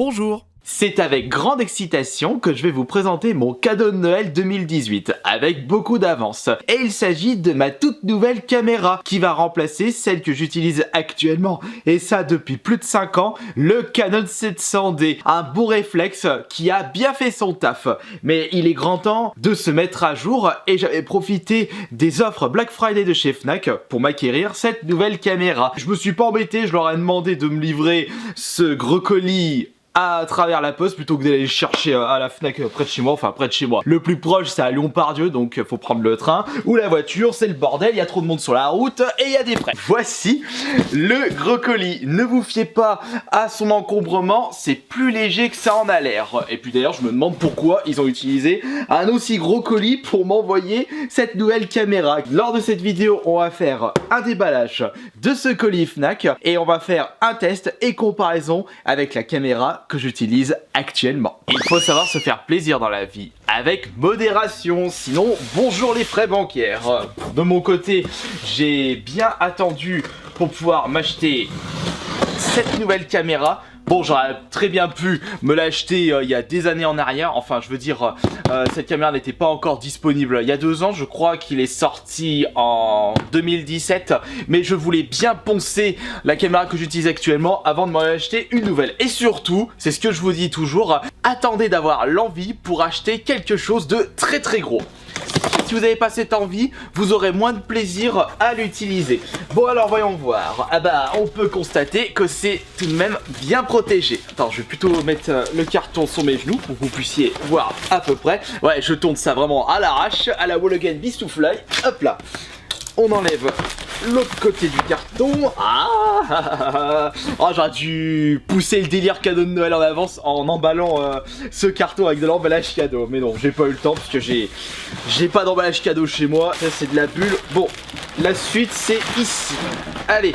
Bonjour. C'est avec grande excitation que je vais vous présenter mon cadeau de Noël 2018, avec beaucoup d'avance. Et il s'agit de ma toute nouvelle caméra, qui va remplacer celle que j'utilise actuellement, et ça depuis plus de 5 ans, le Canon 700D. Un bon réflexe qui a bien fait son taf. Mais il est grand temps de se mettre à jour, et j'avais profité des offres Black Friday de chez Fnac pour m'acquérir cette nouvelle caméra. Je me suis pas embêté, je leur ai demandé de me livrer ce gros colis à travers la poste plutôt que d'aller le chercher à la Fnac près de chez moi, enfin près de chez moi. Le plus proche c'est à Lyon-Pardieu, donc faut prendre le train ou la voiture, c'est le bordel, il y a trop de monde sur la route et il y a des frais. Voici le gros colis. Ne vous fiez pas à son encombrement, c'est plus léger que ça en a l'air. Et puis d'ailleurs je me demande pourquoi ils ont utilisé un aussi gros colis pour m'envoyer cette nouvelle caméra. Lors de cette vidéo on va faire un déballage de ce colis Fnac et on va faire un test et comparaison avec la caméra que j'utilise actuellement. Il faut savoir se faire plaisir dans la vie, avec modération, sinon bonjour les frais bancaires. De mon côté, j'ai bien attendu pour pouvoir m'acheter cette nouvelle caméra. Bon, j'aurais très bien pu me l'acheter il y a des années en arrière. Enfin, je veux dire, cette caméra n'était pas encore disponible il y a 2 ans. Je crois qu'il est sorti en 2017. Mais je voulais bien poncer la caméra que j'utilise actuellement avant de m'en acheter une nouvelle. Et surtout, c'est ce que je vous dis toujours, attendez d'avoir l'envie pour acheter quelque chose de très très gros. Si vous n'avez pas cette envie, vous aurez moins de plaisir à l'utiliser. Bon alors voyons voir. Ah bah on peut constater que c'est tout de même bien protégé. Attends, je vais plutôt mettre le carton sur mes genoux pour que vous puissiez voir à peu près. Ouais, je tourne ça vraiment à l'arrache, à la Wallogan Bistoufly. Hop là. On enlève l'autre côté du carton. Oh, j'aurais dû pousser le délire cadeau de Noël en avance en emballant ce carton avec de l'emballage cadeau. Mais non, j'ai pas eu le temps parce que j'ai pas d'emballage cadeau chez moi. Ça, c'est de la bulle. Bon, la suite, c'est ici. Allez,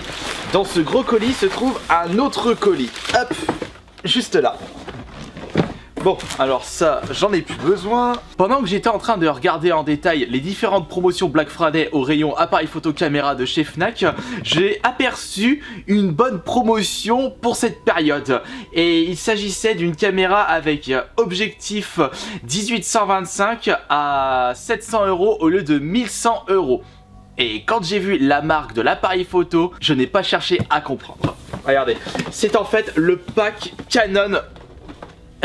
dans ce gros colis se trouve un autre colis. Hop, juste là. Bon, alors ça, j'en ai plus besoin. Pendant que j'étais en train de regarder en détail les différentes promotions Black Friday au rayon appareil photo caméra de chez Fnac, j'ai aperçu une bonne promotion pour cette période. Et il s'agissait d'une caméra avec objectif 18-125 à 700 € au lieu de 1100 €. Et quand j'ai vu la marque de l'appareil photo, je n'ai pas cherché à comprendre. Regardez, c'est en fait le pack Canon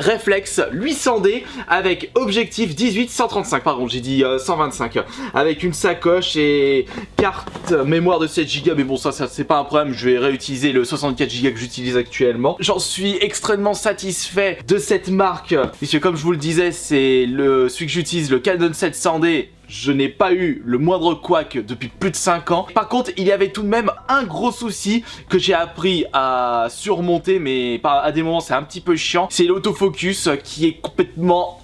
Reflex 800D avec objectif 18-135, pardon j'ai dit 125, avec une sacoche et carte mémoire de 7 Go, mais bon ça c'est pas un problème, je vais réutiliser le 64 Go que j'utilise actuellement. J'en suis extrêmement satisfait de cette marque, puisque comme je vous le disais c'est celui que j'utilise, le Canon 700D. Je n'ai pas eu le moindre couac depuis plus de 5 ans. Par contre, il y avait tout de même un gros souci que j'ai appris à surmonter, mais à des moments c'est un petit peu chiant. C'est l'autofocus qui est complètement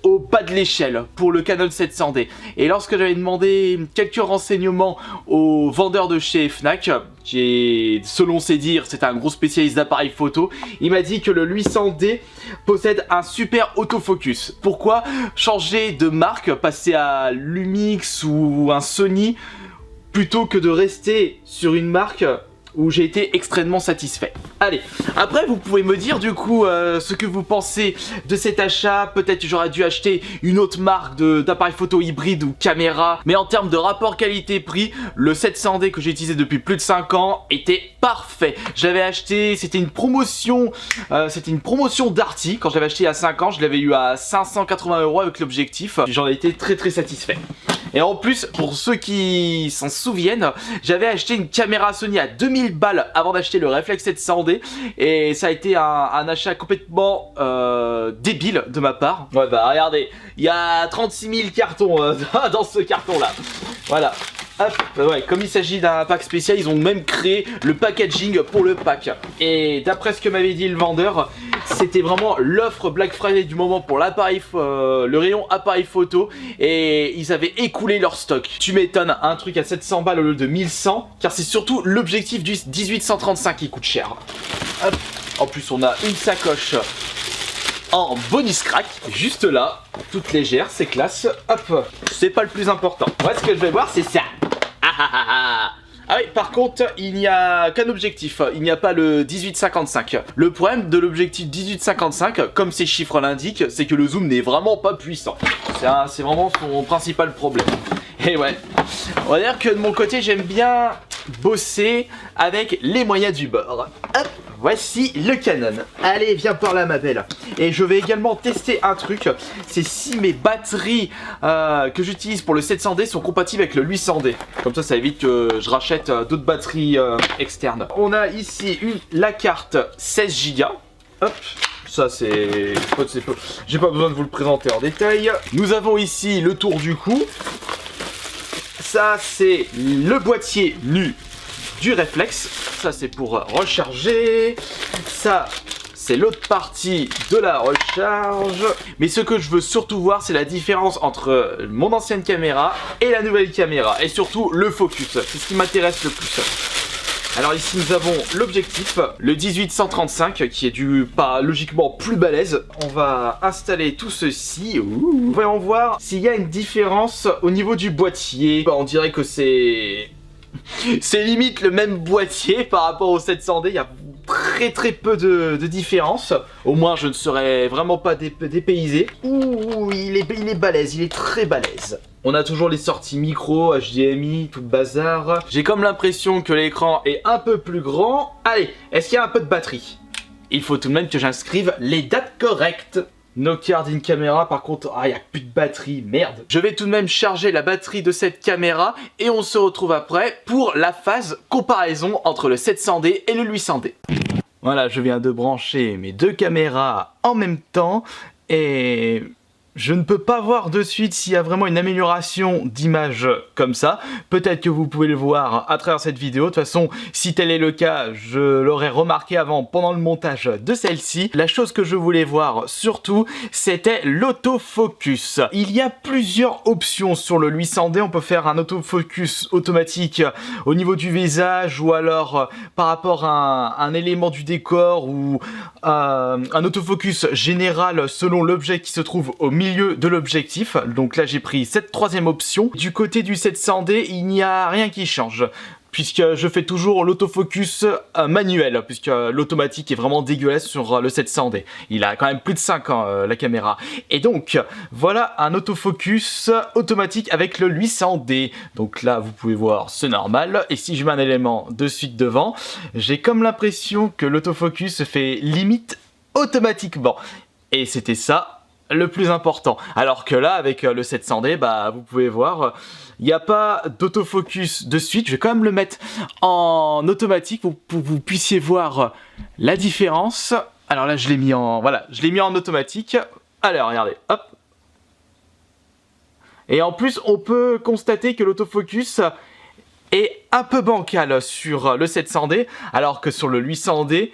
au bas de l'échelle pour le Canon 700D. Et lorsque j'avais demandé quelques renseignements au vendeur de chez Fnac, qui est, selon ses dires, c'est un gros spécialiste d'appareils photo, il m'a dit que le 800D possède un super autofocus. Pourquoi changer de marque, passer à Lumix ou un Sony, plutôt que de rester sur une marque où j'ai été extrêmement satisfait. Allez, après vous pouvez me dire du coup ce que vous pensez de cet achat. Peut-être que j'aurais dû acheter une autre marque d'appareil photo hybride ou caméra. Mais en termes de rapport qualité-prix, le 700D que j'ai utilisé depuis plus de 5 ans était parfait. J'avais acheté, c'était une promotion Darty. Quand je l'avais acheté il y a 5 ans, je l'avais eu à 580 € avec l'objectif. J'en ai été très très satisfait. Et en plus, pour ceux qui s'en souviennent, j'avais acheté une caméra Sony à 2000 balles avant d'acheter le Reflex 700D. Et ça a été un achat complètement débile de ma part. Ouais bah regardez, il y a 36 000 cartons dans ce carton là. Voilà. Hop, ouais, comme il s'agit d'un pack spécial, ils ont même créé le packaging pour le pack. Et d'après ce que m'avait dit le vendeur, c'était vraiment l'offre Black Friday du moment pour l'appareil, le rayon appareil photo, et ils avaient écoulé leur stock. Tu m'étonnes, un truc à 700 balles au lieu de 1100, car c'est surtout l'objectif du 18-135 qui coûte cher. Hop. En plus on a une sacoche en bonus crack, juste là, toute légère, c'est classe. Hop, c'est pas le plus important. Moi ce que je vais voir c'est ça. Ah oui, par contre, il n'y a qu'un objectif, il n'y a pas le 18-55. Le problème de l'objectif 18-55, comme ses chiffres l'indiquent, c'est que le zoom n'est vraiment pas puissant. C'est vraiment son principal problème. Et ouais, on va dire que de mon côté, j'aime bien bosser avec les moyens du bord. Hop, voici le Canon. Allez, viens par là, ma belle. Et je vais également tester un truc, c'est si mes batteries que j'utilise pour le 700D sont compatibles avec le 800D. Comme ça évite que je rachète d'autres batteries externes. On a ici la carte 16 Go. Hop. Ça c'est... J'ai pas besoin de vous le présenter en détail. Nous avons ici le tour du cou. Ça c'est le boîtier nu du réflexe. Ça c'est pour recharger. Ça c'est l'autre partie de la recharge. Mais ce que je veux surtout voir, c'est la différence entre mon ancienne caméra et la nouvelle caméra. Et surtout le focus. C'est ce qui m'intéresse le plus. Alors ici nous avons l'objectif, le 18-135 qui est logiquement plus balèze. On va installer tout ceci. Voyons voir s'il y a une différence au niveau du boîtier. On dirait que c'est limite le même boîtier par rapport au 700D. Il y a très peu de différence. Au moins je ne serais vraiment pas dépaysé. Ouh, il est balèze, il est très balèze. On a toujours les sorties micro, HDMI, tout le bazar. J'ai comme l'impression que l'écran est un peu plus grand. Allez, est-ce qu'il y a un peu de batterie? Il faut tout de même que j'inscrive les dates correctes. No card in caméra, par contre, il n'y a plus de batterie, merde. Je vais tout de même charger la batterie de cette caméra et on se retrouve après pour la phase comparaison entre le 700D et le 800D. Voilà, je viens de brancher mes deux caméras en même temps et... je ne peux pas voir de suite s'il y a vraiment une amélioration d'image comme ça. Peut-être que vous pouvez le voir à travers cette vidéo. De toute façon, si tel est le cas, je l'aurais remarqué avant pendant le montage de celle-ci. La chose que je voulais voir surtout, c'était l'autofocus. Il y a plusieurs options sur le 800D. On peut faire un autofocus automatique au niveau du visage ou alors par rapport à un élément du décor ou un autofocus général selon l'objet qui se trouve au milieu de l'objectif. Donc là j'ai pris cette troisième option. Du côté du 700D, il n'y a rien qui change, puisque je fais toujours l'autofocus manuel, puisque l'automatique est vraiment dégueulasse sur le 700D. Il a quand même plus de 5 ans la caméra. Et donc voilà un autofocus automatique avec le 800D. Donc là vous pouvez voir c'est normal. Et si je mets un élément de suite devant, j'ai comme l'impression que l'autofocus se fait limite automatiquement. Et c'était ça le plus important. Alors que là avec le 700D, bah vous pouvez voir, il n'y a pas d'autofocus de suite. Je vais quand même le mettre en automatique pour que vous puissiez voir la différence. Alors là je l'ai mis en automatique. Allez, regardez, hop. Et en plus on peut constater que l'autofocus est un peu bancal sur le 700D, alors que sur le 800D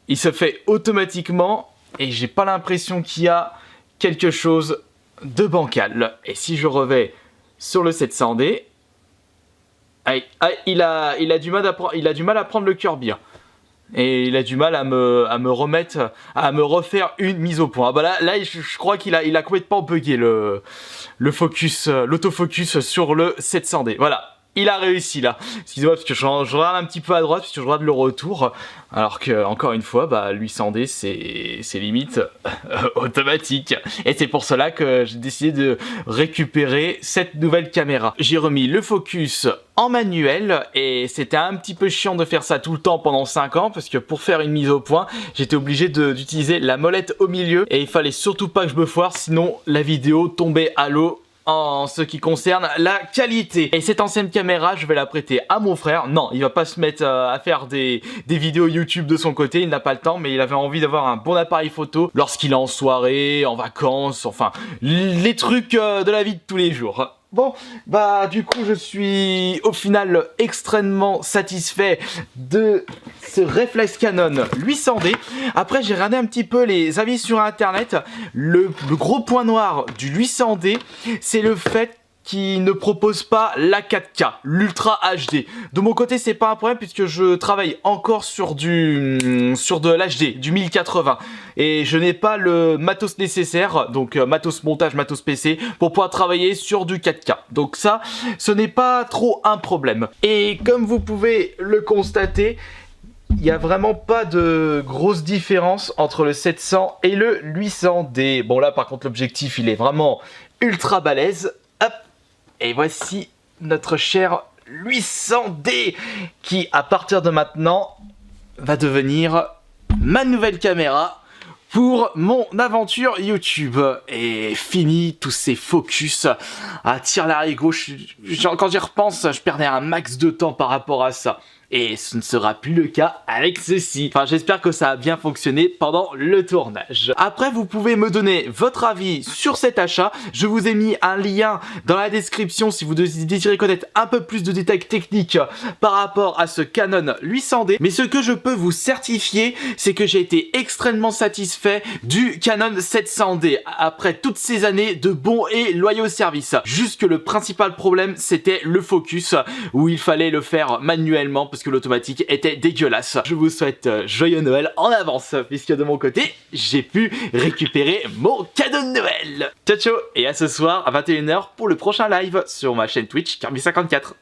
il se fait automatiquement et j'ai pas l'impression qu'il y a quelque chose de bancal. Et si je revais sur le 700D, il a du mal à prendre le cœur bien. Et il a du mal à me refaire une mise au point. Ah bah là je crois qu'il a complètement bugué l'autofocus sur le 700D. Voilà. Il a réussi là. Excusez-moi parce que je regarde un petit peu à droite parce que je regarde le retour. Alors que encore une fois, bah 800D c'est limite automatique. Et c'est pour cela que j'ai décidé de récupérer cette nouvelle caméra. J'ai remis le focus en manuel et c'était un petit peu chiant de faire ça tout le temps pendant 5 ans parce que pour faire une mise au point, j'étais obligé d'utiliser la molette au milieu et il fallait surtout pas que je me foire sinon la vidéo tombait à l'eau en ce qui concerne la qualité. Et cette ancienne caméra, je vais la prêter à mon frère. Non, il va pas se mettre à faire des vidéos YouTube de son côté, il n'a pas le temps, mais il avait envie d'avoir un bon appareil photo lorsqu'il est en soirée, en vacances, enfin, les trucs de la vie de tous les jours. Bon, bah du coup je suis au final extrêmement satisfait de ce réflexe Canon 800D. Après j'ai regardé un petit peu les avis sur internet. Le gros point noir du 800D, c'est le fait qui ne propose pas la 4K, l'Ultra HD. De mon côté, c'est pas un problème puisque je travaille encore sur de l'HD, du 1080. Et je n'ai pas le matos nécessaire, donc matos montage, matos PC, pour pouvoir travailler sur du 4K. Donc ça, ce n'est pas trop un problème. Et comme vous pouvez le constater, il n'y a vraiment pas de grosse différence entre le 700 et le 800D. Bon là par contre l'objectif il est vraiment ultra balèze. Hop. Et voici notre cher 800D qui à partir de maintenant va devenir ma nouvelle caméra pour mon aventure YouTube. Et fini tous ces focus à tir l'arrière gauche. Quand j'y repense, je perdais un max de temps par rapport à ça. Et ce ne sera plus le cas avec ceci. Enfin, j'espère que ça a bien fonctionné pendant le tournage. Après, vous pouvez me donner votre avis sur cet achat. Je vous ai mis un lien dans la description si vous désirez connaître un peu plus de détails techniques par rapport à ce Canon 800D. Mais ce que je peux vous certifier, c'est que j'ai été extrêmement satisfait du Canon 700D après toutes ces années de bons et loyaux services. Juste que le principal problème, c'était le focus où il fallait le faire manuellement parce que l'automatique était dégueulasse. Je vous souhaite joyeux Noël en avance puisque de mon côté, j'ai pu récupérer mon cadeau de Noël. Ciao ciao et à ce soir à 21 h pour le prochain live sur ma chaîne Twitch Kirby54.